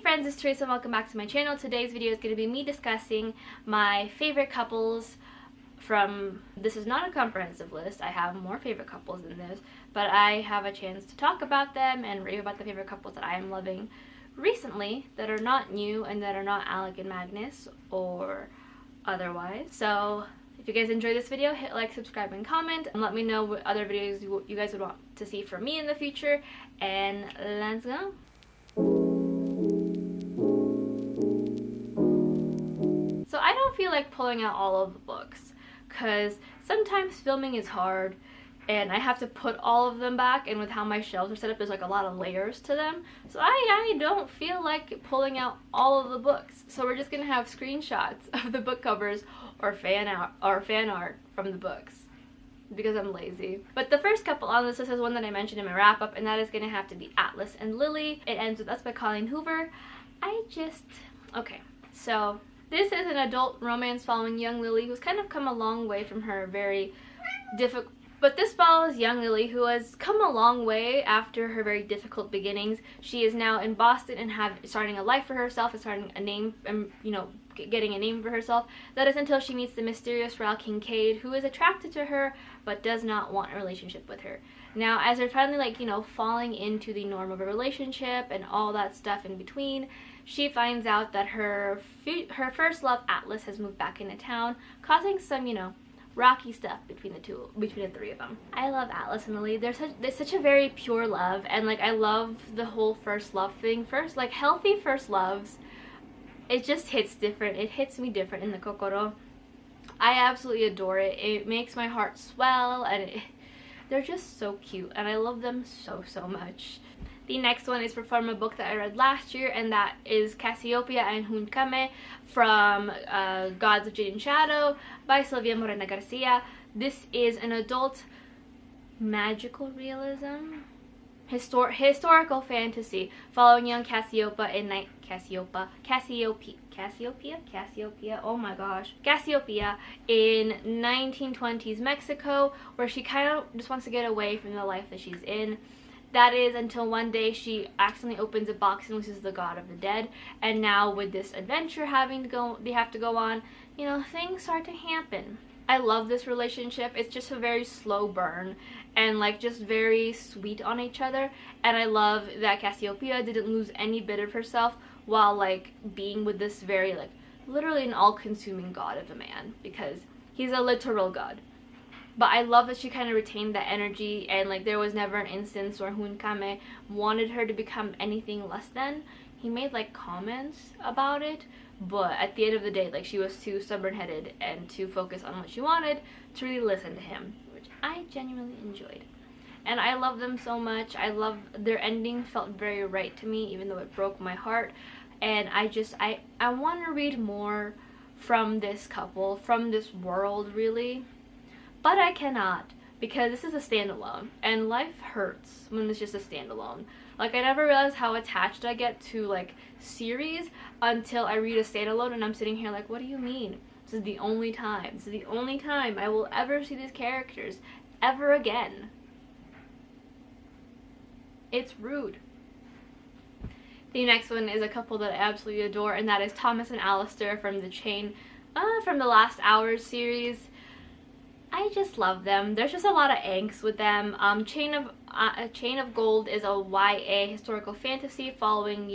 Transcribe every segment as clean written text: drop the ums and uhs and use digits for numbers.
friends, it's Teresa and welcome back to my channel. Today's video is going to be me discussing my favorite couples from... This is not a comprehensive list. I have more favorite couples than this, but I have a chance to talk about them and rave about the favorite couples that I am loving recently that are not new and that are not Alec and Magnus or otherwise. So if you guys enjoyed this video, hit like, subscribe, and comment, and let me know what other videos you guys would want to see from me in the future, and let's go. So I don't feel like pulling out all of the books because sometimes filming is hard and I have to put all of them back, and with how my shelves are set up, there's like a lot of layers to them. So I don't feel like pulling out all of the books. So we're just gonna have screenshots of the book covers or fan art from the books because I'm lazy. But the first couple on this list is one that I mentioned in my wrap up, and that is gonna have to be Atlas and Lily. It ends with Us by Colleen Hoover. Okay, so this is an adult romance following young Lily, who's kind of come a long way from her very difficult... But this follows young Lily, who has come a long way after her very difficult beginnings. She is now in Boston and starting a life for herself and starting a name, getting a name for herself. That is until she meets the mysterious Ralph Kincaid, who is attracted to her but does not want a relationship with her. Now, as they're finally, falling into the norm of a relationship and all that stuff in between, she finds out that her first love, Atlas, has moved back into town, causing some, rocky stuff between the three of them. I love Atlas and Lily. There's such a very pure love, and I love the whole first love thing. Healthy first loves, it just hits different. It hits me different in the kokoro. I absolutely adore it. It makes my heart swell, and they're just so cute, and I love them so much. The next one is from a book that I read last year, and that is Cassiopeia and Hunkame from Gods of Jade and Shadow by Sylvia Morena Garcia. This is an adult magical realism, historical fantasy following young Cassiopeia in oh my gosh, Cassiopeia in 1920s Mexico, where she kind of just wants to get away from the life that she's in. That is until one day she accidentally opens a box and loses the god of the dead, and now with this adventure they have to go on, things start to happen. I love this relationship. It's just a very slow burn and just very sweet on each other, and I love that Cassiopeia didn't lose any bit of herself while being with this very literally an all-consuming god of a man, because he's a literal god. But I love that she kind of retained that energy, and there was never an instance where Hunkame wanted her to become anything less than. He made comments about it, but at the end of the day, she was too stubborn-headed and too focused on what she wanted to really listen to him, which I genuinely enjoyed. And I love them so much. I love their ending, felt very right to me, even though it broke my heart. And I want to read more from this couple, from this world, really. But I cannot, because this is a standalone, and life hurts when it's just a standalone. I never realized how attached I get to series until I read a standalone, and I'm sitting here what do you mean? This is the only time. This is the only time I will ever see these characters ever again. It's rude. The next one is a couple that I absolutely adore, and that is Thomas and Alistair from the Last Hours series. I just love them. There's just a lot of angst with them. Chain of Gold is a YA historical fantasy following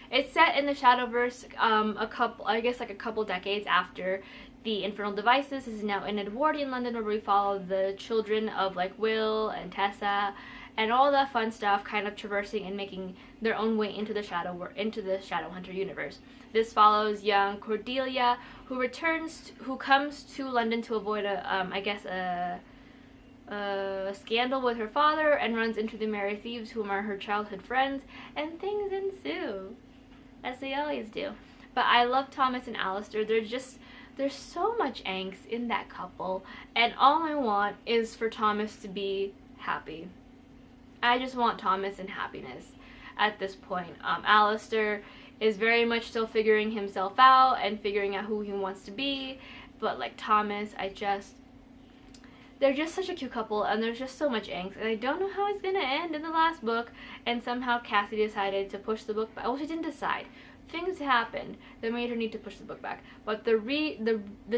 it's set in the Shadowverse a couple decades after the Infernal Devices. This is now in Edwardian London, where we follow the children of Will and Tessa and all that fun stuff, kind of traversing and making their own way into the Shadowhunter universe. This follows young Cordelia, who comes to London to avoid a scandal with her father, and runs into the Merry Thieves, whom are her childhood friends, and things ensue, as they always do. But I love Thomas and Alistair. There's so much angst in that couple, and all I want is for Thomas to be happy. I just want Thomas in happiness at this point. Alistair is very much still figuring himself out and figuring out who he wants to be, but Thomas, they're just such a cute couple, and there's just so much angst, and I don't know how it's gonna end in the last book. And somehow Cassie decided to push the book, well, she didn't decide. things happened that made her need to push the book back. But the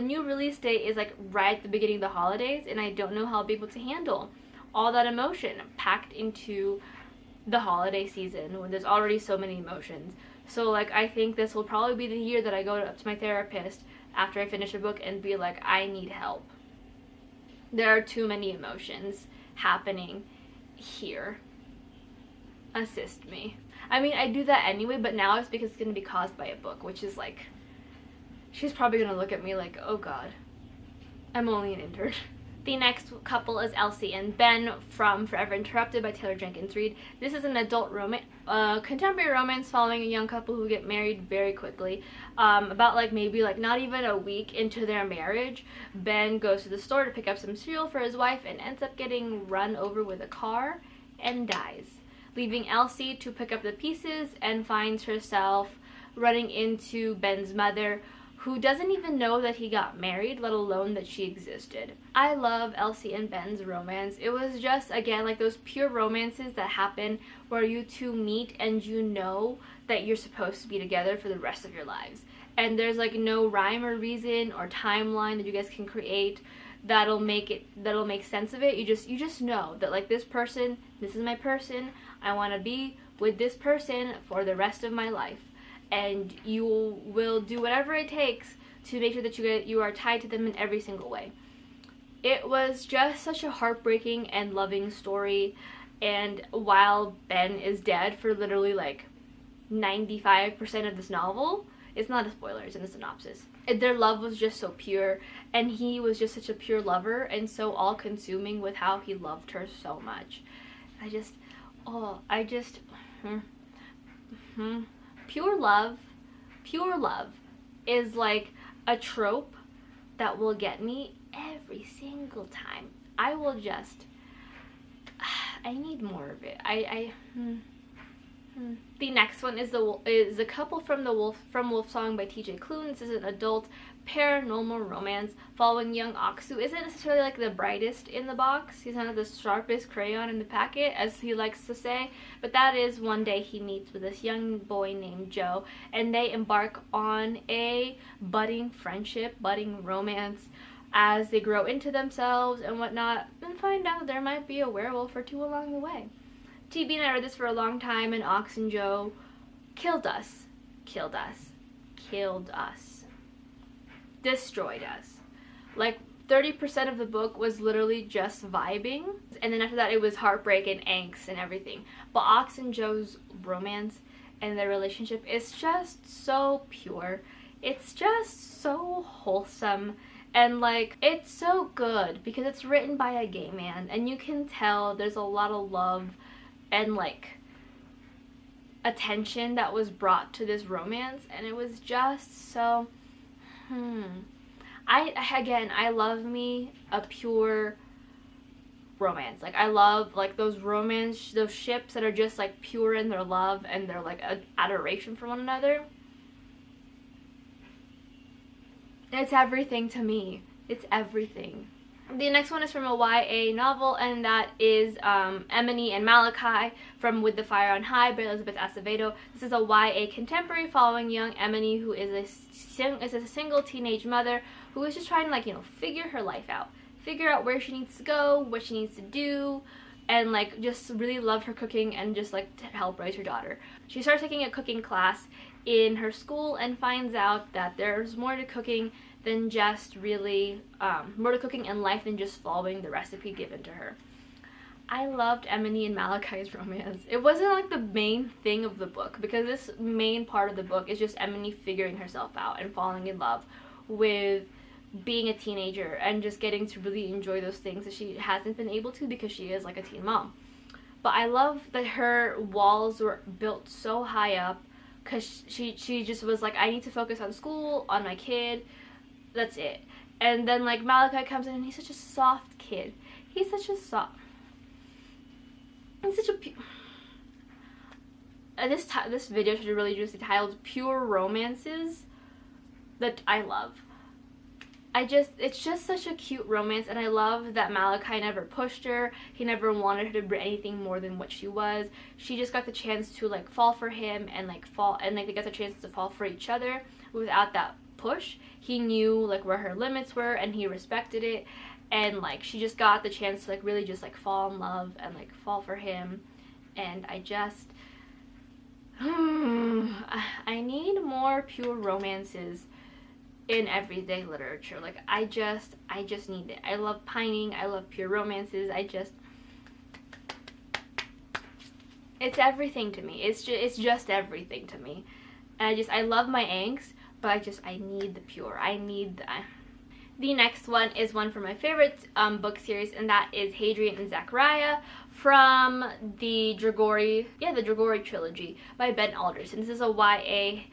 new release date is like right at the beginning of the holidays, and I don't know how I'll be able to handle all that emotion packed into the holiday season when there's already so many emotions. So like I think this will probably be the year that I go up to my therapist after I finish a book and be like, I need help. There are too many emotions happening here. Assist me. I mean, I do that anyway, but now it's because it's going to be caused by a book, which is like, she's probably going to look at me like, oh god, I'm only an intern. The next couple is Elsie and Ben from Forever Interrupted by Taylor Jenkins Reid. This is an adult romance, contemporary romance following a young couple who get married very quickly. About like maybe like not even a week into their marriage, Ben goes to the store to pick up some cereal for his wife and ends up getting run over with a car and dies, leaving Elsie to pick up the pieces and finds herself running into Ben's mother, who doesn't even know that he got married, let alone that she existed. I love Elsie and Ben's romance. It was just, again, like those pure romances that happen where you two meet and you know that you're supposed to be together for the rest of your lives. And there's like no rhyme or reason or timeline that you guys can create that'll make sense of it. You just know that like this is my person, I want to be with this person for the rest of my life. And you will do whatever it takes to make sure that you are tied to them in every single way. It was just such a heartbreaking and loving story, and while Ben is dead for literally like 95% of this novel, it's not a spoiler, it's in the synopsis. Their love was just so pure, and he was just such a pure lover and so all-consuming with how he loved her so much. Pure love is like a trope that will get me every single time. I need more of it. The next one is the couple from Wolfsong by TJ Klune. This is an adult paranormal romance following young Aksu. Isn't necessarily like the brightest in the box. He's not the sharpest crayon in the packet, as he likes to say. But that is one day he meets with this young boy named Joe, and they embark on a budding friendship, budding romance, as they grow into themselves and whatnot, and find out there might be a werewolf or two along the way. TB and I read this for a long time, and Ox and Joe killed us, destroyed us. Like 30% of the book was literally just vibing, and then after that it was heartbreak and angst and everything. But Ox and Joe's romance and their relationship is just so pure. It's just so wholesome, and like it's so good because it's written by a gay man, and you can tell there's a lot of love and like attention that was brought to this romance, and it was just so I love me a pure romance. Like I love like those ships that are just like pure in their love and their like adoration for one another. It's everything to me. It's everything. The next one is from a YA novel, and that is Emily and Malachi from With the Fire on High by Elizabeth Acevedo. This is a YA contemporary following young Emily, who is a single teenage mother who is just trying to, like, you know, figure her life out. Figure out where she needs to go, what she needs to do, and, like, just really love her cooking and just, like, to help raise her daughter. She starts taking a cooking class in her school and finds out that there's more to cooking than just really, more to cooking in life than just following the recipe given to her. I loved Emily and Malachi's romance. It wasn't like the main thing of the book, because this main part of the book is just Emily figuring herself out and falling in love with being a teenager and just getting to really enjoy those things that she hasn't been able to because she is like a teen mom. But I love that her walls were built so high up, because she just was like, I need to focus on school, on my kid, that's it. And then like Malachi comes in and he's such a soft kid. He's such a this video should really just be titled Pure Romances That I Love. it's just such a cute romance, and I love that Malachi never pushed her. He never wanted her to be anything more than what she was. She just got the chance to like fall for him and like fall, and like they got the chance to fall for each other without that push. He knew like where her limits were, and he respected it, and like she just got the chance to like really just like fall in love and like fall for him. And I just I need more pure romances in everyday literature. Like I just need it. I love pining, I love pure romances. It's everything to me. It's just everything to me. And I love my angst, but I need the pure. I need the next one is one from my favorite book series, and that is Hadrian and Zachariah from the Dragori trilogy by Ben Alderson. This is a YA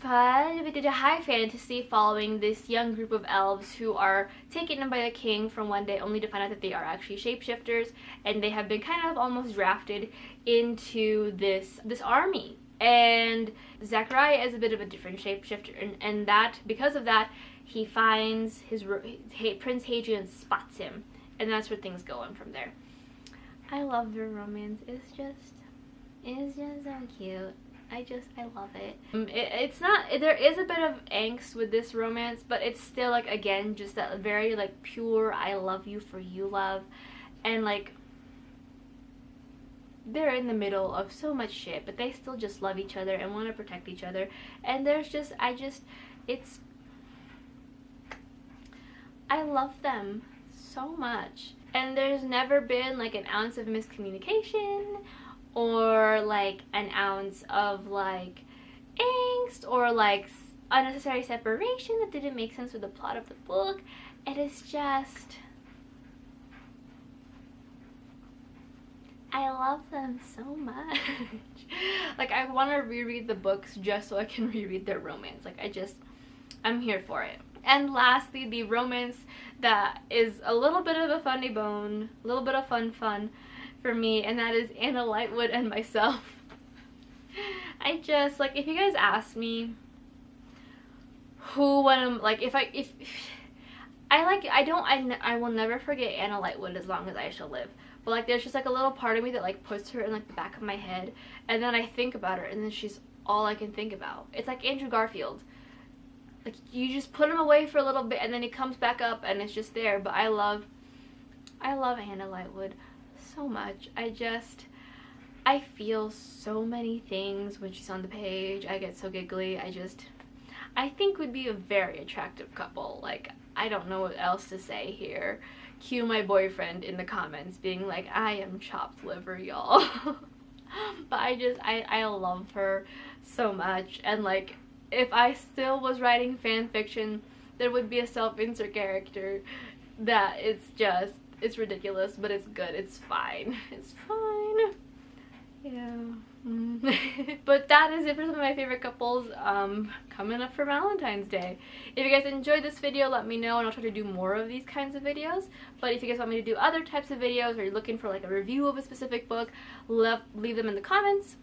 high fantasy following this young group of elves who are taken in by the king from one day, only to find out that they are actually shapeshifters, and they have been kind of almost drafted into this army. And Zachariah is a bit of a different shapeshifter, and that because of that, he finds Prince Hadrian spots him, and that's where things go on from there. I love their romance. It's just so cute. I love it. It's not, there is a bit of angst with this romance, but it's still like, again, just that very like pure I love you for you love, and like they're in the middle of so much shit, but they still just love each other and want to protect each other. And there's just I love them so much, and there's never been like an ounce of miscommunication or like an ounce of like angst or like unnecessary separation that didn't make sense with the plot of the book. It is just, I love them so much. Like I want to reread the books just so I can reread their romance. Like I'm here for it. And lastly, the romance that is a little bit of a funny bone, a little bit of fun for me, and that is Anna Lightwood and myself. I just, like, if you guys ask me who, when I'm, like, I will never forget Anna Lightwood as long as I shall live. But, like, there's just, like, a little part of me that, like, puts her in, like, the back of my head, and then I think about her, and then she's all I can think about. It's like Andrew Garfield. Like, you just put him away for a little bit, and then he comes back up, and it's just there. But I love Anna Lightwood so much. I feel so many things when she's on the page. I get so giggly. I think would be a very attractive couple. Like, I don't know what else to say here. Cue my boyfriend in the comments being like, I am chopped liver, y'all. But I love her so much. And like, if I still was writing fan fiction, there would be a self-insert character that it's ridiculous, but it's good. It's fine. It's fine. Yeah. But that is it for some of my favorite couples coming up for Valentine's Day. If you guys enjoyed this video, let me know, and I'll try to do more of these kinds of videos. But if you guys want me to do other types of videos, or you're looking for like a review of a specific book, leave them in the comments.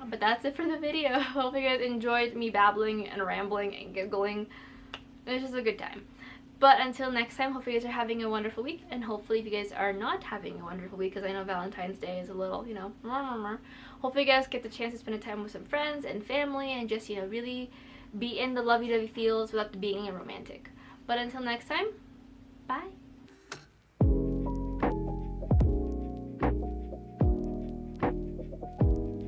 But that's it for the video. Hope you guys enjoyed me babbling and rambling and giggling. It was just a good time. But until next time, hope you guys are having a wonderful week, and hopefully if you guys are not having a wonderful week, because I know Valentine's Day is a little, you know, hopefully you guys get the chance to spend a time with some friends and family and just, you know, really be in the lovey-dovey feels without being romantic. But until next time, bye.